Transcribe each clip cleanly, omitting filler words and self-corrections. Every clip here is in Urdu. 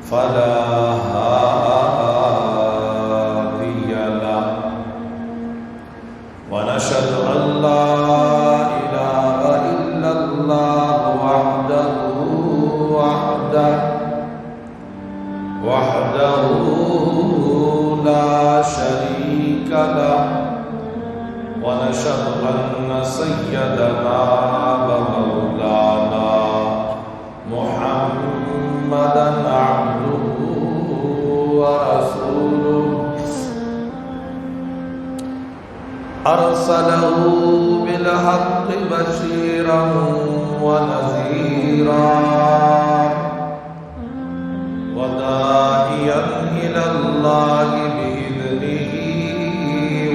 فلا هادي له ونشهد أن لا إله إلا الله وحده لا شريك له ونشهد أن سيدنا ومولانا محمدا عبده ورسوله أرسله بالحق بشيرا ونذيرا وداعيا إلى الله بإذنه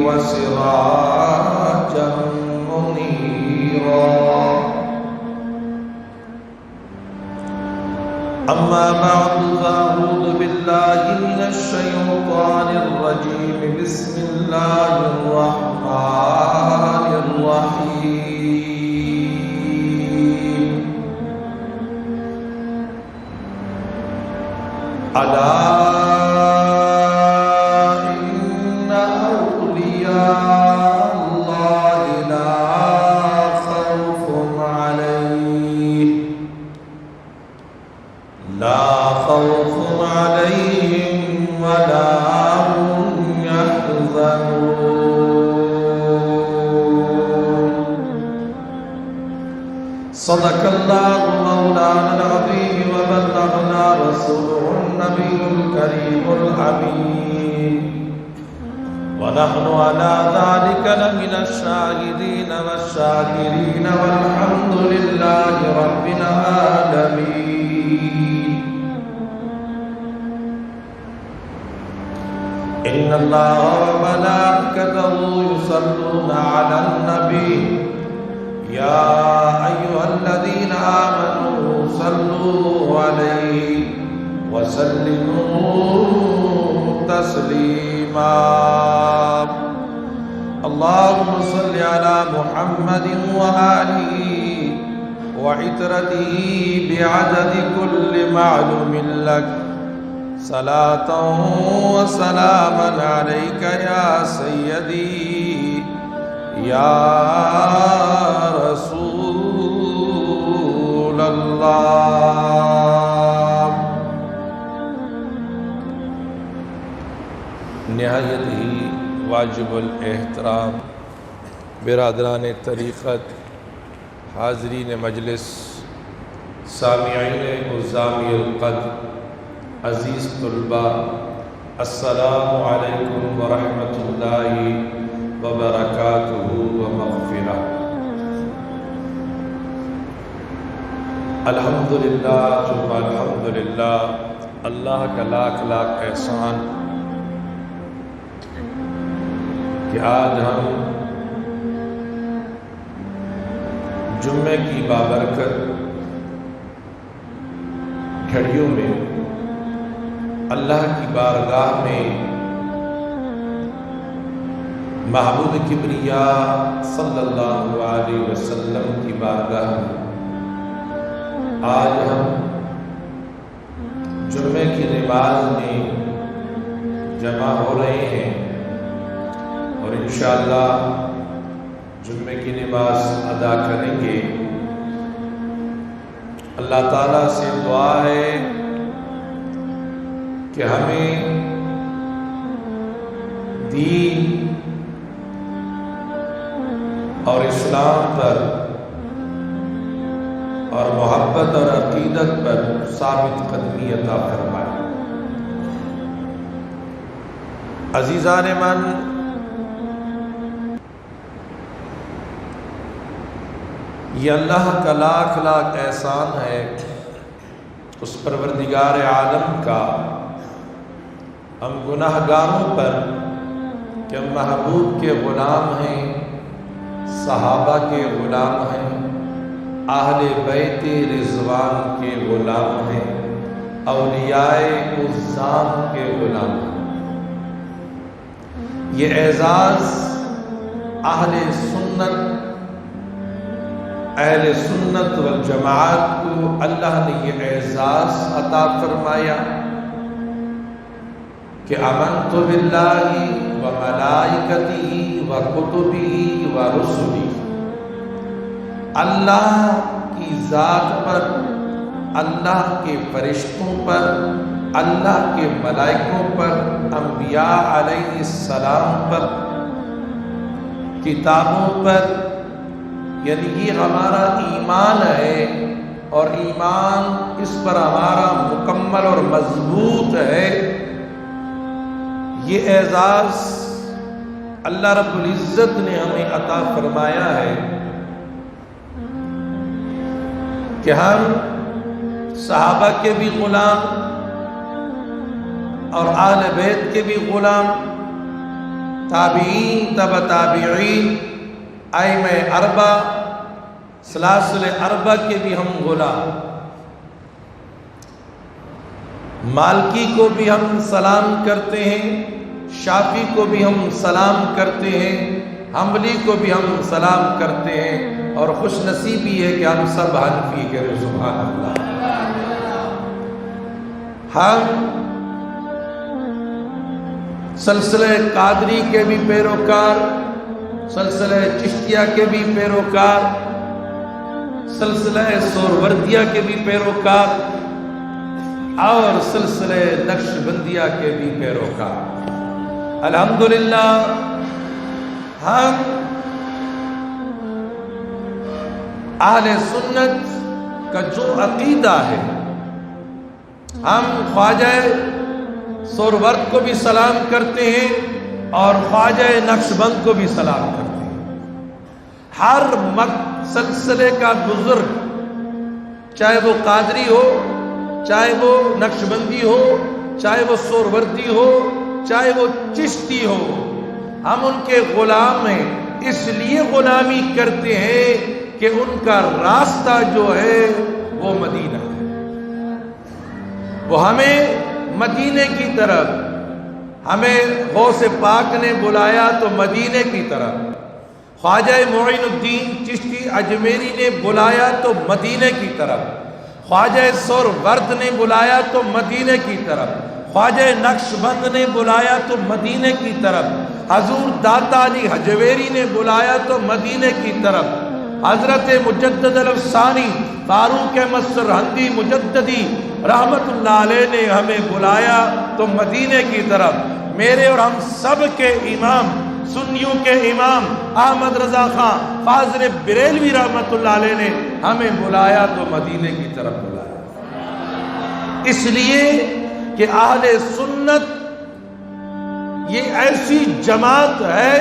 وسراجا منيرا أما بعد فأعوذ بالله من الشيطان الرجيم بسم الله الرحمن الرحيم ألا إن أولياء الله لا خوف عليهم ولا هم يحزنون صدق الله مولانا العظيم وبلغنا رسوله النبي الكريم الأمين ونحن على ذلك لمن الشاهدين والشاكرين والحمد لله رب العالمين إن الله وملائكته يصلون على النبي يا أيها الذين آمنوا صلوا عليه وسلموا تسليما اللهم صل على محمد وآله وعترته بعدد كل معلوم لك صلاة وسلاما عليك يا سيدي يا رسول الله نہایت ہی واجب الاحترام برادران طریقت، حاضرین مجلس، سامعین عظامی القدر، عزیز طلباء، السلام علیکم ورحمۃ اللہ وبرکاتہ ومغفرہ۔ الحمدللہ ثم الحمدللہ، اللہ کا لاکھ لاکھ احسان کہ آج ہم جمعے کی بابرکت گھڑیوں میں اللہ کی بارگاہ میں محبوب کبریا صلی اللہ علیہ وسلم کی بارگاہ میں آج ہم جمعے کی نماز میں جمع ہو رہے ہیں اور انشاءاللہ جمعے کی نماز ادا کریں گے۔ اللہ تعالیٰ سے دعا ہے کہ ہمیں دین اور اسلام پر اور محبت اور عقیدت پر ثابت قدمی عطا فرمائے۔ عزیزان من، یہ اللہ کا لاکھ لاکھ احسان ہے اس پروردگار عالم کا ہم گناہ گاروں پر کہ ہم محبوب کے غلام ہیں، صحابہ کے غلام ہیں، اہل بیت رضوان کے غلام ہیں، اولیاء عظام کے غلام ہیں۔ یہ اعزاز اہل سنت والجماعت کو اللہ نے یہ اعزاز عطا فرمایا کہ آمنت باللہ و ملائکتہ و کتبہ و رسلہ، اللہ کی ذات پر، اللہ کے فرشتوں پر، اللہ کے ملائکوں پر، انبیاء علیہ السلام پر، کتابوں پر، یعنی یہ ہمارا ایمان ہے، اور ایمان اس پر ہمارا مکمل اور مضبوط ہے۔ یہ اعزاز اللہ رب العزت نے ہمیں عطا فرمایا ہے کہ ہم صحابہ کے بھی غلام اور اہل بیت کے بھی غلام، تابعین، تبع تابعین، ائمہ اربع، سلاسل اربع کے بھی ہم غلام۔ مالکی کو بھی ہم سلام کرتے ہیں، شافعی کو بھی ہم سلام کرتے ہیں، حنبلی کو بھی ہم سلام کرتے ہیں، اور خوش نصیبی ہے کہ ہم سب حنفی کے، سبحان اللہ۔ ہم سلسلہ قادری کے بھی پیروکار، سلسلہ چشتیہ کے بھی پیروکار، سلسلہ سہروردیہ کے بھی پیروکار، اور سلسلہ نقشبندیہ کے بھی پیروکار۔ الحمدللہ ہم اہل سنت کا جو عقیدہ ہے، ہم خواجہ سہرورد کو بھی سلام کرتے ہیں اور خواجہ نقشبند کو بھی سلام کرتے ہیں۔ ہر سلسلے کا بزرگ، چاہے وہ قادری ہو، چاہے وہ نقشبندی ہو، چاہے وہ سہروردی ہو، چاہے وہ چشتی ہو، ہم ان کے غلام ہیں۔ اس لیے غلامی کرتے ہیں کہ ان کا راستہ جو ہے وہ مدینہ ہے، وہ ہمیں مدینے کی طرف، ہمیں غوث پاک نے بلایا تو مدینے کی طرف، خواجہ معین الدین چشتی اجمیری نے بلایا تو مدینے کی طرف، خواجہ سہرورد نے بلایا تو مدینے کی طرف، خواجہ نقشبند نے بلایا تو مدینے کی طرف، حضور داتا علی حجویری نے بلایا تو مدینے کی طرف، حضرت مجدد الافسانی فاروق احمد سرہندی مجددی رحمت اللہ علیہ نے ہمیں بلایا تو مدینے کی طرف۔ میرے اور ہم سب کے امام، سنیوں کے امام احمد رضا خان فاضل بریلوی رحمت اللہ علیہ نے ہمیں بلایا تو مدینے کی طرف بلایا۔ اس لیے کہ اہل سنت یہ ایسی جماعت ہے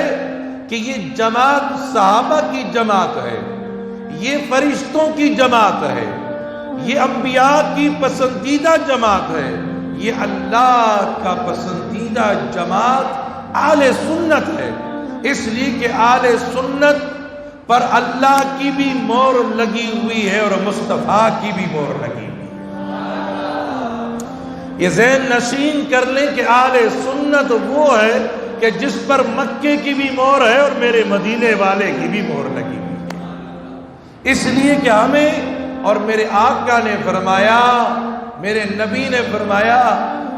کہ یہ جماعت صحابہ کی جماعت ہے، یہ فرشتوں کی جماعت ہے، یہ انبیاء کی پسندیدہ جماعت ہے، یہ اللہ کا پسندیدہ جماعت اہل سنت ہے۔ اس لیے کہ اہل سنت پر اللہ کی بھی مہر لگی ہوئی ہے اور مصطفیٰ کی بھی مہر لگی ہوئی ہے۔ یہ ذہن نشین کر لیں کہ اہل سنت وہ ہے کہ جس پر مکے کی بھی مہر ہے اور میرے مدینے والے کی بھی مہر لگی ہوئی ہے۔ اس لیے کہ ہمیں اور میرے آقا نے فرمایا، میرے نبی نے فرمایا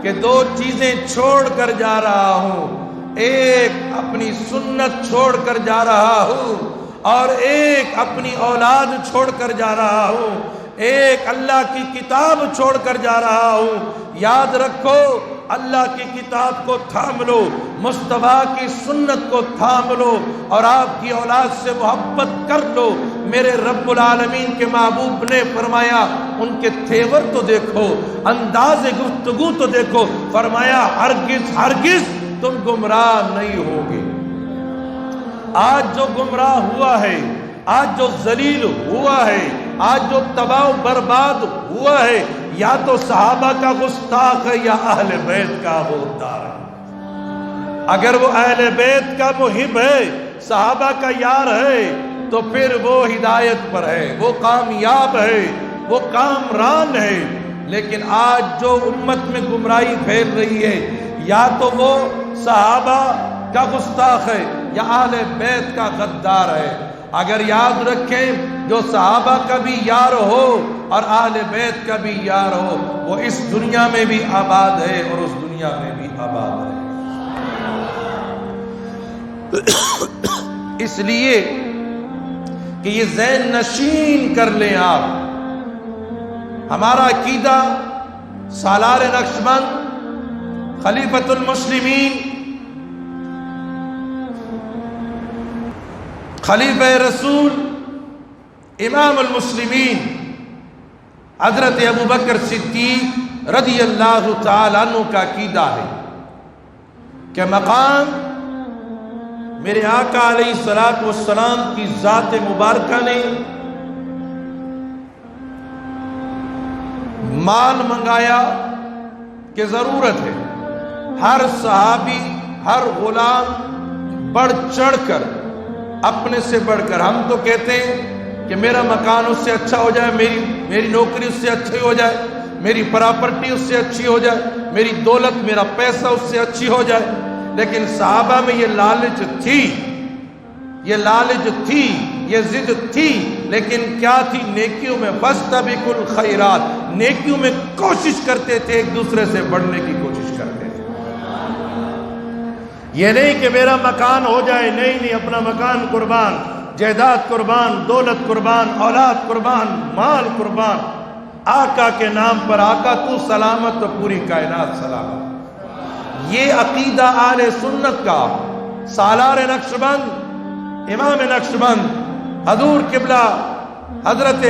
کہ دو چیزیں چھوڑ کر جا رہا ہوں، ایک اپنی سنت چھوڑ کر جا رہا ہوں، اور ایک اپنی اولاد چھوڑ کر جا رہا ہوں، ایک اللہ کی کتاب چھوڑ کر جا رہا ہوں۔ یاد رکھو، اللہ کی کتاب کو تھام لو، مصطفیٰ کی سنت کو تھام لو، اور آپ کی اولاد سے محبت کر لو۔ میرے رب العالمین کے محبوب نے فرمایا، ان کے تیور تو دیکھو، انداز گفتگو تو دیکھو، فرمایا ہرگز ہرگز تم گمراہ نہیں ہوگے۔ آج جو گمراہ ہوا ہے، آج جو ذلیل ہوا ہے، آج جو تباہ و برباد ہوا ہے، یا تو صحابہ کا گستاخ ہے یا اہل بیت کا غدار ہے۔ اگر وہ اہل بیت کا محب ہے، صحابہ کا یار ہے، تو پھر وہ ہدایت پر ہے، وہ کامیاب ہے، وہ کامران ہے۔ لیکن آج جو امت میں گمراہی پھیل رہی ہے، یا تو وہ صحابہ کا گستاخ ہے یا اہل بیت کا غدار ہے۔ اگر یاد رکھیں، جو صحابہ کا بھی یار ہو اور اہل بیت کا بھی یار ہو، وہ اس دنیا میں بھی آباد ہے اور اس دنیا دنیا میں بھی آباد رہے۔ اس لیے کہ یہ ذہن نشین کر لیں آپ، ہمارا عقیدہ سالار نقشبند خلیفۃ المسلمین خلیفہ رسول امام المسلمین حضرت ابوبکر صدیق رضی اللہ تعالیٰ عنہ کا عقیدہ ہے کہ مقام میرے آقا علیہ الصلوۃ والسلام کی ذات مبارکہ نے مال منگایا کہ ضرورت ہے، ہر صحابی ہر غلام بڑھ چڑھ کر اپنے سے بڑھ کر، ہم تو کہتے ہیں کہ میرا مکان اس سے اچھا ہو جائے، میری نوکری اس سے اچھی ہو جائے، میری پراپرٹی اس سے اچھی ہو جائے، میری دولت میرا پیسہ اس سے اچھی ہو جائے۔ لیکن صحابہ میں یہ لالچ تھی، یہ ضد تھی، لیکن کیا تھی؟ نیکیوں میں فاستبقوا الخیرات، نیکیوں میں کوشش کرتے تھے، ایک دوسرے سے بڑھنے کی کوشش کرتے تھے۔ یہ نہیں کہ میرا مکان ہو جائے، نہیں، اپنا مکان قربان، جائیداد قربان، دولت قربان، اولاد قربان، مال قربان، آقا کے نام پر۔ آقا تو سلامت تو پوری کائنات سلامت۔ یہ عقیدہ اہل سنت کا، سالار نقشبند امام نقشبند حضور قبلہ حضرت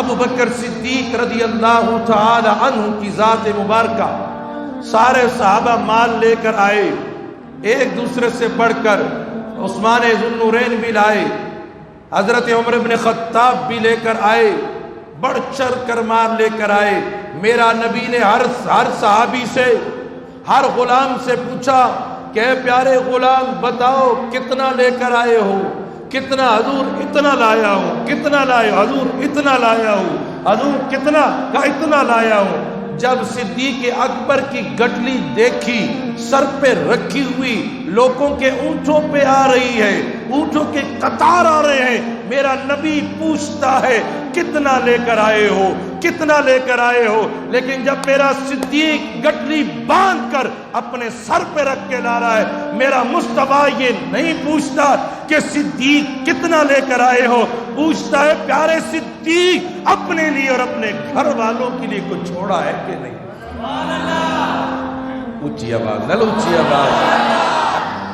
ابوبکر صدیق رضی اللہ تعالی عنہ کی ذات مبارکہ، سارے صحابہ مال لے کر آئے، ایک دوسرے سے بڑھ کر عثمان ذو النورین بھی لائے، حضرت عمر بن خطاب بھی لے کر آئے، بڑھ چڑھ کر مال لے کر آئے۔ میرا نبی نے ہر صحابی سے، ہر غلام سے پوچھا کہ اے پیارے غلام بتاؤ کتنا لے کر آئے ہو؟ کتنا؟ حضور اتنا لایا ہوں۔ کتنا لائے؟ حضور اتنا لایا ہوں۔ حضور کتنا؟ کہا اتنا لایا ہوں۔ جب صدیق اکبر کی گٹلی دیکھی سر پہ رکھی ہوئی، لوگوں کے اونٹوں پہ آ رہی ہے، اونٹوں کے قطار آ رہے ہیں، میرا نبی پوچھتا ہے کتنا لے کر آئے ہو؟ کتنا لے کر آئے ہو؟ لیکن جب میرا صدیق گٹلی باندھ کر اپنے سر پہ رکھ کے لا رہا ہے، میرا مصطفیٰ یہ نہیں پوچھتا کہ صدیق کتنا لے کر آئے ہو، پوچھتا ہے پیارے صدیق اپنے لیے اور اپنے گھر والوں کے لیے کچھ چھوڑا ہے کہ نہیں؟ اونچی آواز، اونچی آواز۔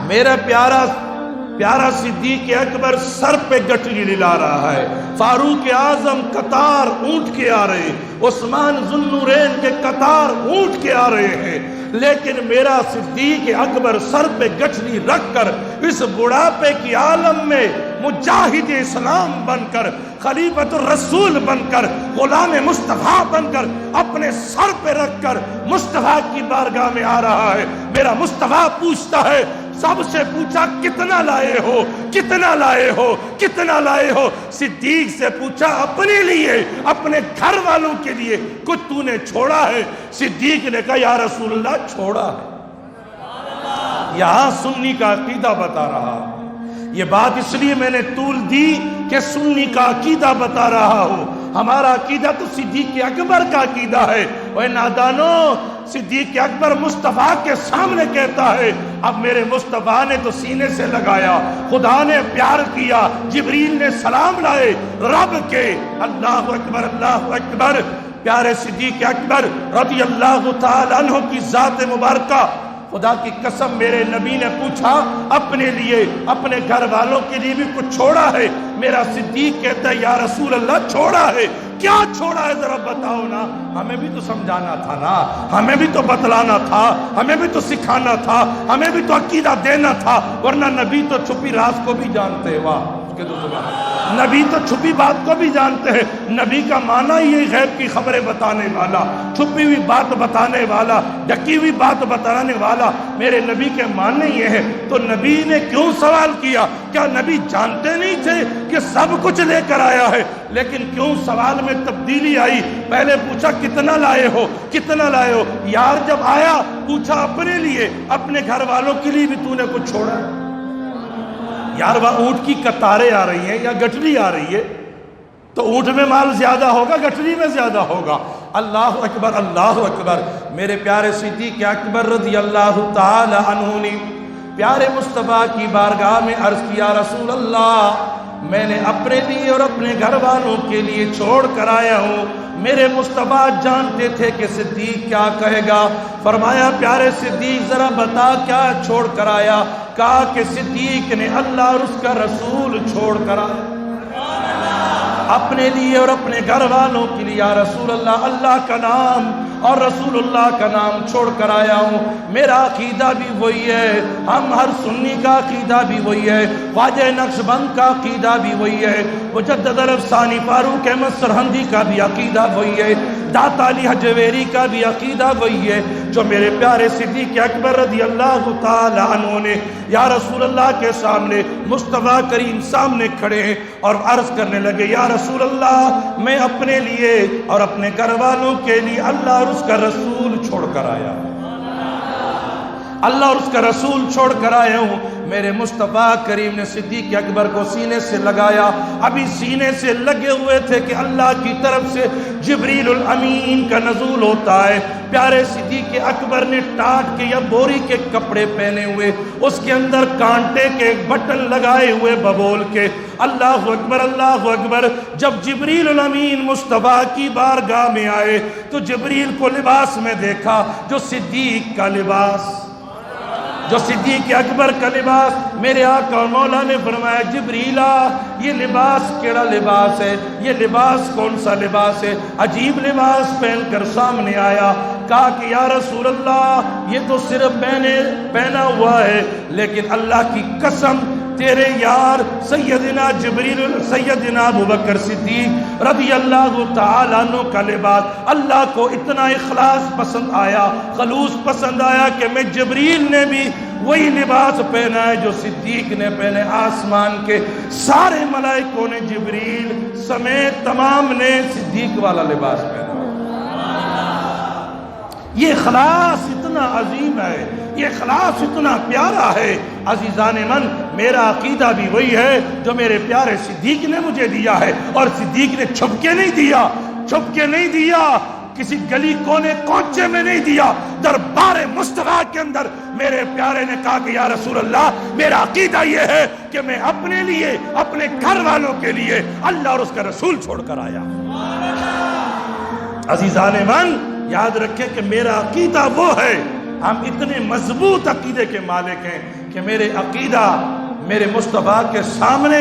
میرا پیارا صدیق اکبر سر پہ گٹلی للا رہا ہے، فاروق اعظم قطار اونٹ کے آ رہے ہیں، عثمان ذو النورین کے قطار اونٹ کے آ رہے ہیں، لیکن میرا صدیق اکبر سر پہ گٹلی رکھ کر اس بڑھاپے کی عالم میں مجاہد اسلام بن کر، خلیفۃ الرسول بن کر، غلام مصطفیٰ بن کر، اپنے سر پہ رکھ کر مصطفیٰ کی بارگاہ میں آ رہا ہے۔ میرا مصطفیٰ پوچھتا ہے، سب سے پوچھا کتنا لائے ہو؟ کتنا لائے ہو؟ کتنا لائے ہو؟ صدیق سے پوچھا اپنے لیے، اپنے گھر والوں کے لیے کچھ تو نے چھوڑا ہے؟ صدیق نے کہا یا رسول اللہ چھوڑا ہے۔ یہاں سنی کا عقیدہ بتا رہا ہوں، یہ بات اس لیے میں نے طول دی کہ سنی کا عقیدہ بتا رہا ہوں۔ ہمارا عقیدہ تو صدیق اکبر کا عقیدہ ہے۔ اوے نادانو، صدیق اکبر مصطفیٰ کے سامنے کہتا ہے اب میرے مصطفیٰ نے تو سینے سے لگایا، خدا نے پیار کیا، جبریل نے سلام لائے رب کے۔ اللہ اکبر، اللہ اکبر۔ پیارے صدیق اکبر رضی اللہ تعالی عنہ کی ذات مبارکہ، خدا کی قسم میرے نبی نے پوچھا اپنے لیے، اپنے گھر والوں کے لیے بھی کچھ چھوڑا ہے؟ میرا صدیق کہتا ہے یا رسول اللہ چھوڑا ہے۔ کیا چھوڑا ہے ذرا بتاؤ نا، ہمیں بھی تو سمجھانا تھا نا، ہمیں بھی تو بتلانا تھا، ہمیں بھی تو سکھانا تھا، ہمیں بھی تو عقیدہ دینا تھا، ورنہ نبی تو چھپی راز کو بھی جانتے ہیں۔ واہ، نبی تو چھپی بات کو بھی جانتے ہیں۔ نبی کا معنی یہ غیب کی خبریں بتانے والا، چھپی ہوئی بات بتانے والا، ڈکی ہوئی بات بتانے والا، میرے نبی کے معنی یہ ہے۔ تو نبی نے کیوں سوال کیا؟ کیا نبی جانتے نہیں تھے کہ سب کچھ لے کر آیا ہے؟ لیکن کیوں سوال میں تبدیلی آئی؟ پہلے پوچھا کتنا لائے ہو؟ کتنا لائے ہو؟ یار جب آیا پوچھا اپنے لیے، اپنے گھر والوں کے لیے بھی تو نے کچھ چھوڑا ہے؟ یار وہ اونٹ کی قطاریں آ رہی ہیں یا گٹلی آ رہی ہے تو اونٹ میں مال زیادہ ہوگا، گٹلی میں زیادہ ہوگا؟ اللہ اکبر اللہ اکبر۔ میرے پیارے صدیق اکبر رضی اللہ تعالی عنہ نے پیارے مصطفیٰ کی بارگاہ میں عرض کیا، رسول اللہ میں نے اپنے لیے اور اپنے گھر والوں کے لیے چھوڑ کر آیا ہوں۔ میرے مصطفیٰ جانتے تھے کہ صدیق کیا کہے گا۔ فرمایا پیارے صدیق ذرا بتا کیا چھوڑ کر آیا؟ کہا کہ صدیق نے اللہ اور اس کا رسول چھوڑ کر آیا، اپنے لیے اور اپنے گھر والوں کے لیے یا رسول اللہ اللہ کا نام اور رسول اللہ کا نام چھوڑ کر آیا ہوں۔ میرا عقیدہ بھی وہی ہے، ہم ہر سنی کا عقیدہ بھی وہی ہے، خواجہ نقشبند کا عقیدہ بھی وہی ہے، مجدد عرب ثانی فاروق احمد سرہندی کا بھی عقیدہ وہی ہے، داتا علی حجویری کا بھی عقیدہ وہی ہے، جو میرے پیارے صدیق اکبر رضی اللہ تعالی عنہ نے یا رسول اللہ کے سامنے مصطفیٰ کریم سامنے کھڑے ہیں اور عرض کرنے لگے، یا رسول اللہ میں اپنے لیے اور اپنے گھر والوں کے لیے اللہ اور اس کا رسول چھوڑ کر آیا ہوں، اللہ اور اس کا رسول چھوڑ کر آیا ہوں۔ میرے مصطفیٰ کریم نے صدیق اکبر کو سینے سے لگایا، ابھی سینے سے لگے ہوئے تھے کہ اللہ کی طرف سے جبریل الامین کا نزول ہوتا ہے۔ پیارے صدیق اکبر نے ٹاٹ کے یا بوری کے کپڑے پہنے ہوئے، اس کے اندر کانٹے کے بٹن لگائے ہوئے ببول کے اللہ اکبر اللہ اکبر۔ جب جبریل الامین مصطفیٰ کی بارگاہ میں آئے تو جبریل کو لباس میں دیکھا جو صدیق کا لباس، جو صدیق اکبر کا لباس۔ میرے آقا اور مولا نے فرمایا، جبریلا یہ لباس کیڑا لباس ہے؟ یہ لباس کون سا لباس ہے؟ عجیب لباس پہن کر سامنے آیا، کہا کہ یا رسول اللہ یہ تو صرف میں نے پہنا ہوا ہے، لیکن اللہ کی قسم تیرے یار سیدنا جبریل سیدنا ابوبکر صدیق رضی اللہ تعالی عنہ کا لباس اللہ کو اتنا اخلاص پسند آیا، خلوص پسند آیا کہ میں جبریل نے بھی وہی لباس پہنا ہے جو صدیق نے پہنے۔ آسمان کے سارے ملائکوں نے جبریل سمیت تمام نے صدیق والا لباس پہنا۔ یہ اخلاص اتنا عظیم ہے، یہ اخلاص اتنا پیارا ہے۔ عزیزان من، میرا عقیدہ بھی وہی ہے جو میرے پیارے صدیق نے مجھے دیا ہے، اور صدیق نے چھپ کے نہیں دیا، چھپ کے نہیں دیا، کسی گلی کونے کوچے میں نہیں دیا، دربار مصطفیٰ کے اندر میرے پیارے نے کہا کہ یا رسول اللہ میرا عقیدہ یہ ہے کہ میں اپنے لیے اپنے گھر والوں کے لیے اللہ اور اس کا رسول چھوڑ کر آیا۔ عزیزان من، یاد رکھیں کہ میرا عقیدہ وہ ہے، ہم اتنے مضبوط عقیدے کے مالک ہیں کہ میرے عقیدہ میرے مصطفیٰ کے سامنے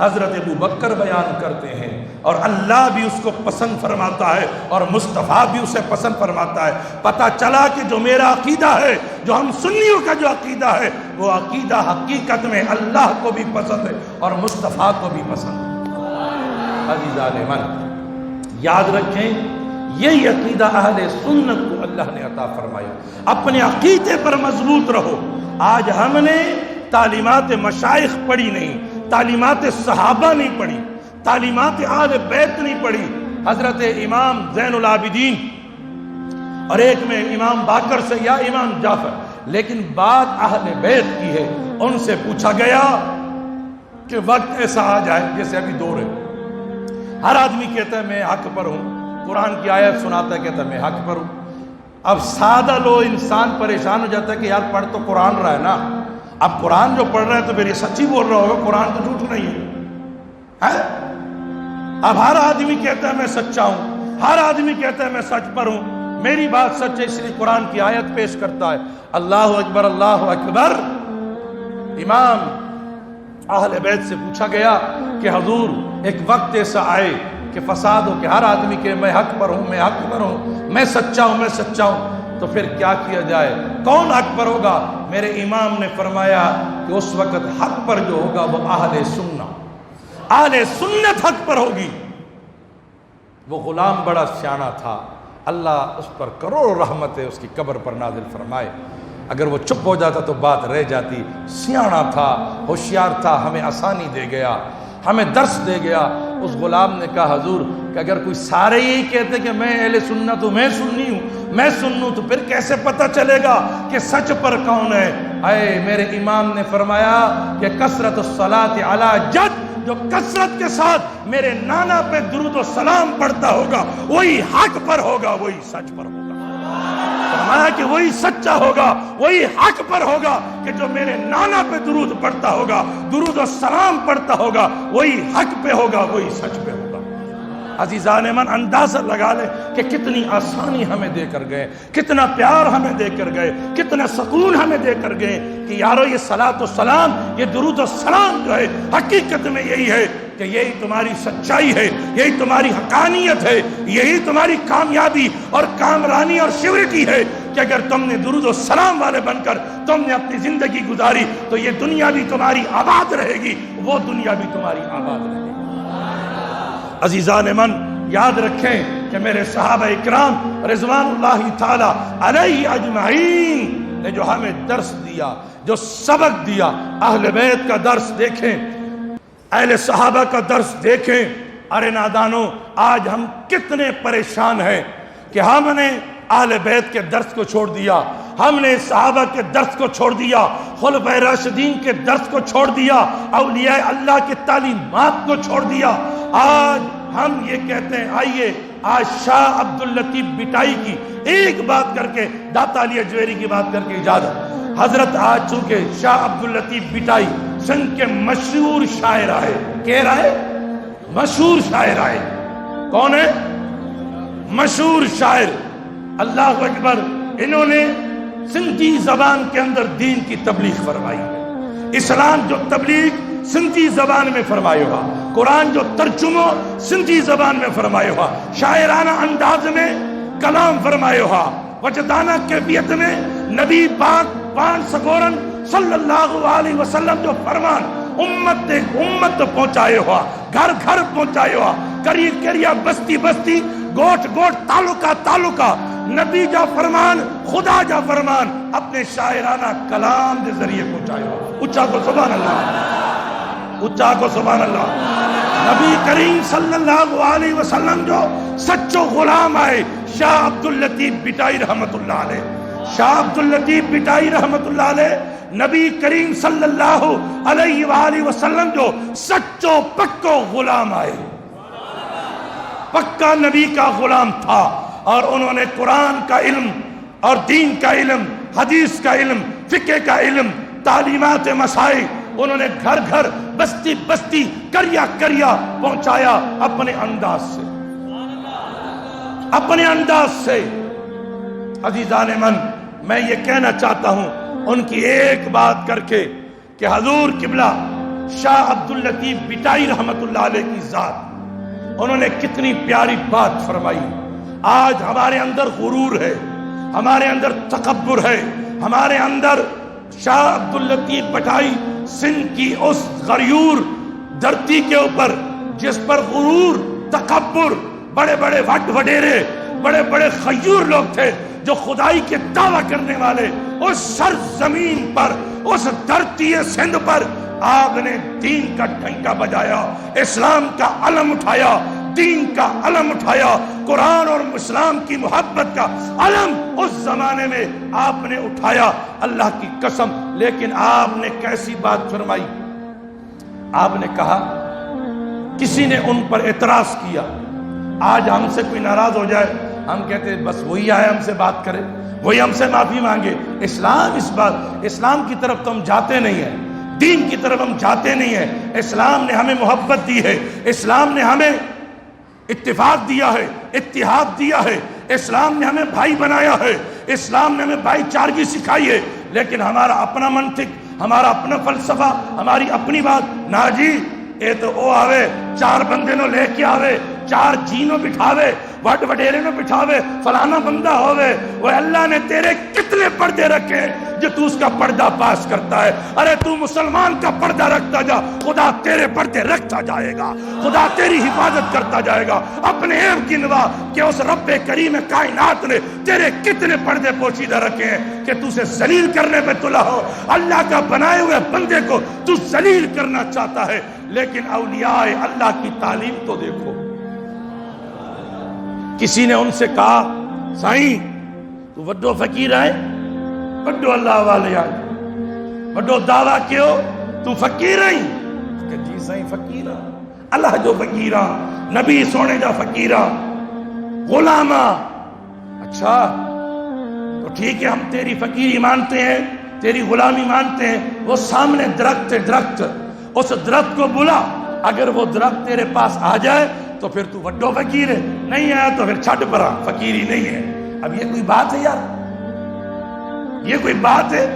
حضرت ابو بکر بیان کرتے ہیں، اور اللہ بھی اس کو پسند فرماتا ہے اور مصطفیٰ بھی اسے پسند فرماتا ہے۔ پتہ چلا کہ جو میرا عقیدہ ہے، جو ہم سنیوں کا جو عقیدہ ہے، وہ عقیدہ حقیقت میں اللہ کو بھی پسند ہے اور مصطفیٰ کو بھی پسند ہے۔ عزیزان من، یاد رکھیں یہی عقیدہ اہل سنت کو اللہ نے عطا فرمایا۔ اپنے عقیدے پر مضبوط رہو۔ آج ہم نے تعلیمات مشائخ پڑھی نہیں، تعلیمات صحابہ نہیں پڑھی، تعلیمات اہل بیت نہیں پڑھی۔ حضرت امام زین العابدین اور ایک میں امام باقر سے یا امام جعفر، لیکن بات اہل بیت کی ہے۔ ان سے پوچھا گیا کہ وقت ایسا آ جائے جیسے ابھی دور ہے، ہر آدمی کہتا ہے میں حق پر ہوں، قرآن کی آیت سناتا ہے کہتا ہے میں حق پر ہوں۔ اب سادہ لو انسان پریشان ہو جاتا ہے کہ یار پڑھ تو قرآن رہا ہے نا، اب قرآن جو پڑھ رہا ہے تو پھر یہ سچی بول رہا ہوگا، قرآن تو جھوٹ نہیں ہے۔ اب ہر آدمی کہتا ہے میں سچا ہوں، ہر آدمی کہتا ہے میں سچ پر ہوں، میری بات سچ ہے اس لیے قرآن کی آیت پیش کرتا ہے۔ اللہ اکبر اللہ اکبر۔ امام اہل بیت سے پوچھا گیا کہ حضور ایک وقت ایسا آئے کہ فساد ہو کہ ہر آدمی کہ میں حق پر ہوں، میں حق پر ہوں، میں سچا ہوں، میں سچا ہوں، تو پھر کیا کیا جائے؟ کون حق پر ہوگا؟ میرے امام نے فرمایا کہ اس وقت حق پر جو ہوگا وہ اہل سنت، اہل سنت حق پر ہوگی۔ وہ غلام بڑا سیانہ تھا، اللہ اس پر کروڑوں رحمت ہے اس کی قبر پر نازل فرمائے۔ اگر وہ چپ ہو جاتا تو بات رہ جاتی۔ سیانہ تھا، ہوشیار تھا، ہمیں آسانی دے گیا، ہمیں درس دے گیا۔ اس غلام نے کہا حضور کہ اگر کوئی سارے یہی کہتے کہ میں اہل سنت ہوں، میں سنی ہوں، میں سنوں، تو پھر کیسے پتہ چلے گا کہ سچ پر کون ہے؟ اے میرے امام نے فرمایا کہ کثرت الصلاۃ علی جد جو کثرت کے ساتھ میرے نانا پہ درود و سلام پڑھتا ہوگا وہی حق پر ہوگا، وہی سچ پر ہوگا۔ فرمایا کہ وہی سچا ہوگا، وہی حق پر ہوگا کہ جو میرے نانا پہ درود پڑھتا ہوگا، درود و سلام پڑھتا ہوگا، وہی حق پہ ہوگا، وہی سچ پہ ہوگا۔ عزیزان من، اندازہ لگا لیں کہ کتنی آسانی ہمیں دے کر گئے، کتنا پیار ہمیں دے کر گئے، کتنا سکون ہمیں دے کر گئے کہ یارو یہ صلاۃ و سلام، یہ درود و سلام جو ہے حقیقت میں یہی ہے کہ یہی تمہاری سچائی ہے، یہی تمہاری حقانیت ہے، یہی تمہاری کامیابی اور کامرانی اور شیورٹی ہے کہ اگر تم نے درود و سلام والے بن کر تم نے اپنی زندگی گزاری تو یہ دنیا بھی تمہاری آباد رہے گی، وہ دنیا بھی تمہاری آباد رہے گی۔ عزیزان من، یاد رکھیں کہ میرے صحابہ اکرام رضوان اللہ تعالی علیہ اجمعین نے جو ہمیں درس دیا، جو سبق دیا، اہل بیت کا درس دیکھیں، اہل صحابہ کا درس دیکھیں۔ ارے نادانو، آج ہم کتنے پریشان ہیں کہ ہم نے اہل بیت کے درس کو چھوڑ دیا، ہم نے صحابہ کے درس کو چھوڑ دیا، خلفائے راشدین کے درس کو چھوڑ دیا، اولیاء اللہ کی تعلیمات کو چھوڑ دیا۔ آج ہم یہ کہتے ہیں آئیے آج شاہ عبداللطیف بٹائی کی ایک بات کر کے، داتا علی اجویری کی بات کر کے اجازت۔ حضرت آج چونکہ شاہ عبداللطیف بٹائی سندھ کے مشہور شاعر آئے، کہہ رہے مشہور شاعر آئے، کون ہے؟ مشہور شاعر، اللہ اکبر۔ انہوں نے سندھی زبان کے اندر دین کی تبلیغ فرمائی، اسلام جو تبلیغ سندھی زبان میں فرمائے ہوا، قرآن جو ترجمہ سندھی زبان میں فرمائے ہوا، شاعرانہ انداز میں کلام فرمائے ہوا، وجدانہ کیفیت میں نبی پاک پان سگورن صلی اللہ علیہ وسلم جو فرمان امت امت پہنچائے ہوا، گھر گھر پہنچائے ہوا، کری کریا بستی بستی گوٹ گوٹ تعلقہ تعلقہ نبی جا فرمان، خدا جا فرمان اپنے شاعرانہ کلام کے ذریعے پہنچائے ہوا۔ اچھا کو سبحان اللہ، اچھا کو سبحان اللہ۔ نبی کریم صلی اللہ علیہ وسلم جو سچو غلام آئے، شاہ عبداللطیف بٹائی رحمت اللہ علیہ، شاہ عبداللطیف بٹائی رحمت اللہ علیہ نبی کریم صلی اللہ علیہ وآلہ وسلم جو سچو پکو غلام آئے، پکا نبی کا غلام تھا، اور انہوں نے قرآن کا علم اور دین کا علم، حدیث کا علم، فقہ کا علم، تعلیمات مسائل انہوں نے گھر گھر بستی بستی کریا کریا پہنچایا اپنے انداز سے، اپنے انداز سے۔ عزیزان من، میں یہ کہنا چاہتا ہوں ان کی ایک بات کر کے کہ حضور قبلہ شاہ عبداللطیف بٹائی رحمت اللہ علیہ کی ذات، انہوں نے کتنی پیاری بات فرمائی۔ آج ہمارے اندر غرور ہے، ہمارے اندر تکبر ہے، ہمارے اندر شاہ عبداللطیف بٹائی سندھ کی اس غیور دھرتی کے اوپر جس پر غرور، تکبر، بڑے بڑے وڈ وڈیرے، بڑے بڑے خیور لوگ تھے جو خدائی کے دعویٰ کرنے والے، اس سرزمین پر، اس دھرتی سندھ پر آپ نے دین کا ڈنکا بجایا، اسلام کا علم اٹھایا، دین کا علم اٹھایا، قرآن اور اسلام کی محبت کا علم اس زمانے میں آپ نے اٹھایا، اللہ کی قسم۔ لیکن آپ نے کیسی بات فرمائی؟ آپ نے کہا کسی نے ان پر اعتراض کیا، آج ہم سے کوئی ناراض ہو جائے ہم کہتے ہیں بس وہی آئے ہم سے بات کرے، وہی ہم سے معافی مانگے۔ اسلام کی طرف تو ہم جاتے نہیں ہیں، دین کی طرف ہم جاتے نہیں ہیں۔ اسلام نے ہمیں محبت دی ہے، اسلام نے ہمیں اتفاق دیا ہے، اتحاد دیا ہے، اسلام نے ہمیں بھائی بنایا ہے، اسلام نے ہمیں بھائی چارگی سکھائی ہے، لیکن ہمارا اپنا منطق، ہمارا اپنا فلسفہ، ہماری اپنی بات، نا جی اے تو او آوے چار بندے نو لے کے آوے، چار جینوں بٹھاوے، وڈ وڈیرے نو بٹھاوے، فلانا بندہ ہوئے، وہ اللہ نے تیرے کتنے پردے رکھے جو تو اس کا پردہ پاس کرتا ہے۔ ارے تو مسلمان کا پردہ رکھتا جا، خدا تیرے پردے رکھتا جائے گا، خدا تیری حفاظت کرتا جائے گا۔ اپنے عیب گنوا کہ اس رب کریم کائنات نے تیرے کتنے پردے پوشیدہ رکھے ہیں کہ تو اسے ذلیل کرنے پہ تلا ہو۔ اللہ کا بنائے ہوئے بندے کو تو ذلیل کرنا چاہتا ہے، لیکن اولیاء اللہ کی تعلیم تو دیکھو۔ کسی نے ان سے کہا سائیں تو وڈو فقیر ہے، وڈو اللہ والے آئے، وڈو دعویٰ کیوں تو فقیر ہے، کہ جی سائیں فقیرہ اللہ جو فقیرہ نبی سونے جا فقیرہ غلامہ. اچھا تو ٹھیک ہے ہم تیری فقیری مانتے ہیں تیری غلامی مانتے ہیں. وہ سامنے درخت ہے درخت اس درخت کو بلا اگر وہ درخت تیرے پاس آ جائے تو پھر تو وڈو فقیر ہے نہیں آیا تو پھر چھٹ پرا فقیری نہیں ہے. اب یہ کوئی بات ہے یار یہ کوئی بات ہے.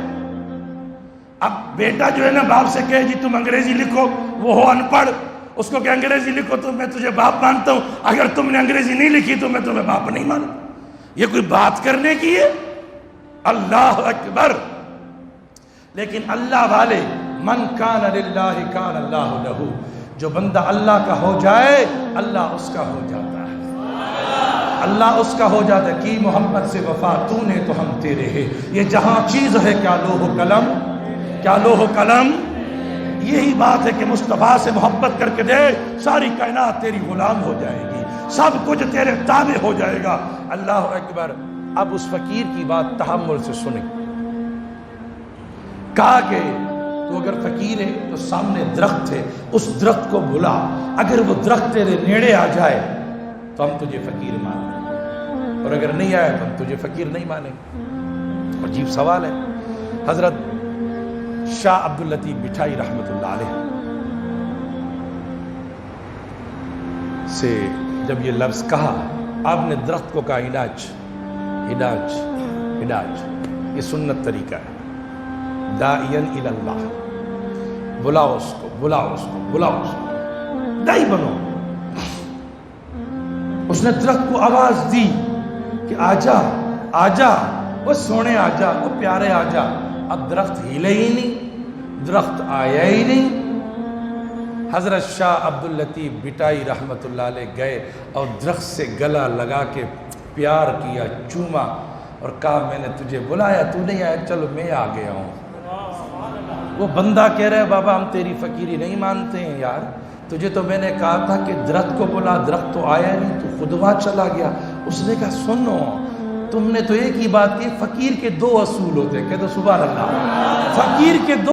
اب بیٹا جو ہے نا باپ سے کہے جی تم انگریزی لکھو وہ ہو ان پڑھ اس کو کہ انگریزی لکھو تو میں تجھے باپ مانتا ہوں اگر تم نے انگریزی نہیں لکھی تو میں تمہیں باپ نہیں مانتا. یہ کوئی بات کرنے کی ہے؟ اللہ اکبر. لیکن اللہ والے من کان للہ کان اللہ لہ جو بندہ اللہ کا ہو جائے اللہ اس کا ہو جاتا ہے اللہ اس کا ہو جاتا ہے. کی محمد سے وفا تو نے تو ہم تیرے ہیں. یہ جہاں چیز ہے کیا لوح و قلم کیا لوح و قلم. یہی بات ہے کہ مصطفیٰ سے محبت کر کے دے ساری کائنات تیری غلام ہو جائے گی سب کچھ تیرے تابع ہو جائے گا. اللہ اکبر. اب اس فقیر کی بات تحمل سے سنیں. کہا کہ تو اگر فقیر ہے تو سامنے درخت ہے اس درخت کو بلا اگر وہ درخت تیرے نیڑے آ جائے تو ہم تجھے فقیر مانیں اور اگر نہیں آئے تو ہم تجھے فقیر نہیں مانیں. عجیب سوال ہے. حضرت شاہ عبداللطیف بٹھائی رحمۃ اللہ علیہ سے جب یہ لفظ کہا آپ نے درخت کو کہا علاج علاج علاج. یہ سنت طریقہ ہے. داعین الی اللہ بلاؤ اس کو بلاؤ اس کو بلاؤ اس کو دائی بنو. اس نے درخت کو آواز دی کہ آجا آجا وہ سونے آجا وہ پیارے آجا. اب درخت ہلے ہی نہیں درخت آیا ہی نہیں. حضرت شاہ عبداللطیف بٹائی رحمۃ اللہ علیہ گئے اور درخت سے گلا لگا کے پیار کیا چوما اور کہا میں نے تجھے بلایا تو نہیں آیا چلو میں آ گیا ہوں. وہ بندہ کہہ رہا ہے بابا ہم تیری فقیری نہیں مانتے ہیں یار تجھے تو میں نے کہا تھا کہ درخت کو بلا درخت تو آیا نہیں تو خود وہاں چلا گیا. اس نے کہا سنو تم نے تو ایک ہی بات کی فقیر کے دو اصول ہوتے ہیں. کہتے سبحان اللہ فقیر کے دو